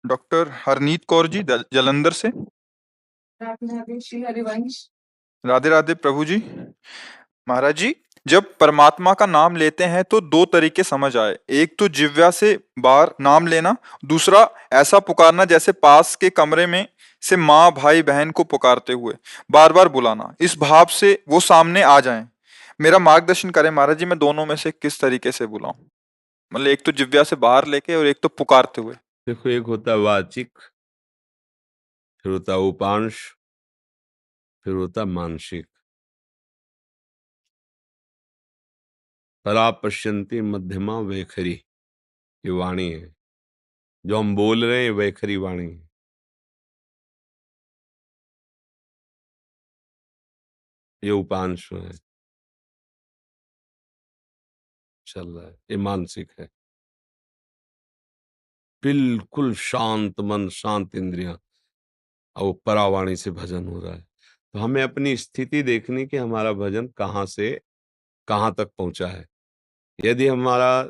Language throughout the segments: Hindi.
डॉक्टर हरनीत कौर जी जलंधर से। राधे राधे श्री हरिवंश। राधे राधे प्रभु जी। महाराज जी, जब परमात्मा का नाम लेते हैं तो दो तरीके समझ आए। एक तो जिह्वा से बाहर नाम लेना, दूसरा ऐसा पुकारना जैसे पास के कमरे में से माँ भाई बहन को पुकारते हुए बार बार बुलाना, इस भाव से वो सामने आ जाएं। मेरा मार्गदर्शन करें महाराज जी, मैं दोनों में से किस तरीके से बुलाऊं? मतलब एक तो जिह्वा से बाहर लेके और एक तो पुकारते हुए। देखो, एक होता है वाचिक, फिर होता है उपांश, फिर होता है मानसिक। परा पश्यंती मध्यमा वैखरी, ये वाणी है। जो हम बोल रहे हैं वैखरी वाणी है। ये उपांश है, चल रहा है। ये मानसिक है, बिल्कुल शांत मन, शांत इंद्रियां, और वो परावाणी से भजन हो रहा है। तो हमें अपनी स्थिति देखनी कि हमारा भजन कहाँ से कहाँ तक पहुंचा है। यदि हमारा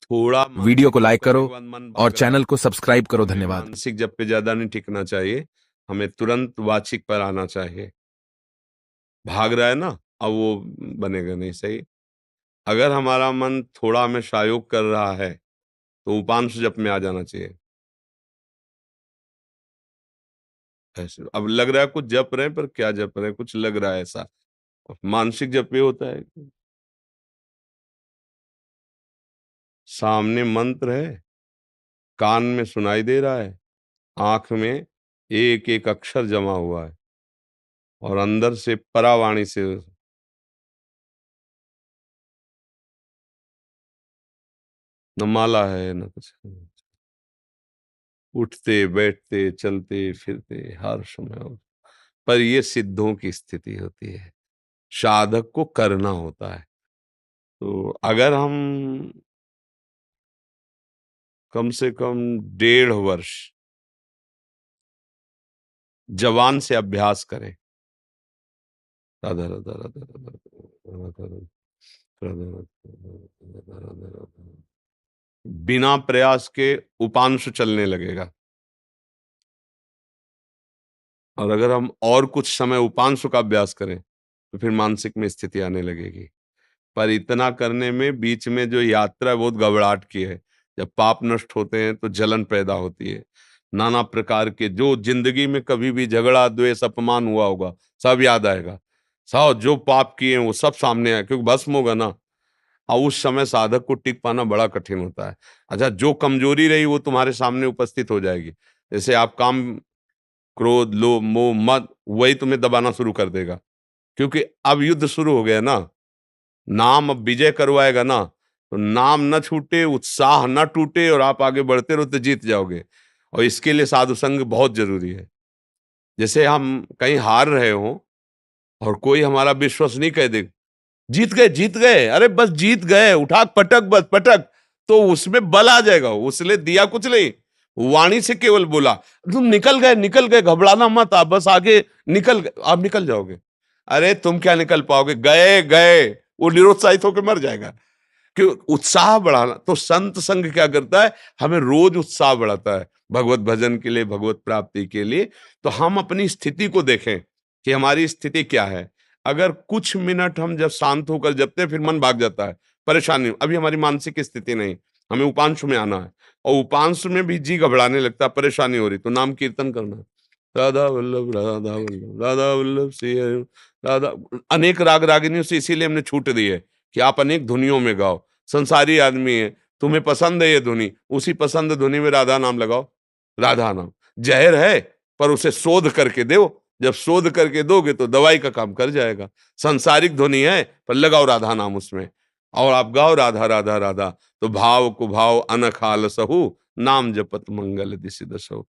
थोड़ा वीडियो को लाइक करो मन और भाग रहा चैनल है, को सब्सक्राइब करो। हमें धन्यवाद। मानसिक जप पे ज्यादा नहीं टिकना चाहिए, हमें तुरंत वाचिक पर आना चाहिए। भाग रहा है ना, अब वो बनेगा नहीं सही। अगर हमारा मन थोड़ा हमें सहयोग कर रहा है तो उपांश जप में आ जाना चाहिए। ऐसे अब लग रहा है कुछ जप रहे हैं, पर क्या जप रहे हैं, कुछ लग रहा है ऐसा। मानसिक जप ये होता है कि सामने मंत्र है, कान में सुनाई दे रहा है, आंख में एक एक अक्षर जमा हुआ है, और अंदर से परावाणी से न माला है न कुछ, उठते बैठते चलते फिरते हर समय पर ये सिद्धों की स्थिति होती है, साधक को करना होता है। तो अगर हम कम से कम 1.5 वर्ष जवान से अभ्यास करें, राधा राधा राधा राधा राधा राधा राधा राधा राधा, बिना प्रयास के उपांश चलने लगेगा। और अगर हम और कुछ समय उपांश का अभ्यास करें तो फिर मानसिक में स्थिति आने लगेगी। पर इतना करने में बीच में जो यात्रा है बहुत घबराहट की है। जब पाप नष्ट होते हैं तो जलन पैदा होती है, नाना प्रकार के जो जिंदगी में कभी भी झगड़ा द्वेष अपमान हुआ होगा सब याद आएगा, सब जो पाप किए हैं वो सब सामने आए, क्योंकि भस्म होगा ना। और उस समय साधक को टिक पाना बड़ा कठिन होता है। अच्छा, जो कमजोरी रही वो तुम्हारे सामने उपस्थित हो जाएगी। जैसे आप काम, क्रोध, लोभ, मोह, मद, वही तुम्हें दबाना शुरू कर देगा, क्योंकि अब युद्ध शुरू हो गया ना। नाम अब विजय करवाएगा ना, तो नाम न छूटे, उत्साह न टूटे, और आप आगे बढ़ते रहो तो जीत जाओगे। और इसके लिए साधु संग बहुत जरूरी है। जैसे हम कहीं हार रहे हो और कोई हमारा विश्वास नहीं कह दे, जीत गए जीत गए, अरे बस जीत गए, उठा पटक बस पटक, तो उसमें बल आ जाएगा। उसने दिया कुछ नहीं, वाणी से केवल बोला तुम निकल गए, घबराना मत, आप बस आगे निकल गए, आप निकल जाओगे। अरे तुम क्या निकल पाओगे, गए गए, वो निरुत्साहित होकर मर जाएगा। कि उत्साह बढ़ाना, तो संत संग क्या करता है, हमें रोज उत्साह बढ़ाता है भगवत भजन के लिए, भगवत प्राप्ति के लिए। तो हम अपनी स्थिति को देखें कि हमारी स्थिति क्या है। अगर कुछ मिनट हम जब शांत होकर जपते हैं, फिर मन भाग जाता है, परेशानी, अभी हमारी मानसिक स्थिति नहीं, हमें उपांश में आना है, और उपांश में भी जी घबराने लगता है, परेशानी हो रही, तो नाम कीर्तन करना है, राधा वल्लभ राधा वल्लभ राधा वल्लभ श्री हरि राधा। अनेक राग रागिनियों से इसीलिए हमने छूट दी है कि आप अनेक धुनियों में गाओ। संसारी आदमी है, तुम्हें पसंद है ये धुनी, उसी पसंद धुनी में राधा नाम लगाओ। राधा नाम जहर है, पर उसे शोध करके दो, जब शोध करके दोगे तो दवाई का काम कर जाएगा। संसारिक ध्वनि है, पर लगाओ राधा नाम उसमें, और आप गाओ राधा राधा राधा, तो भाव को भाव अनखाल सहु, नाम जपत मंगल दिशि दसहु।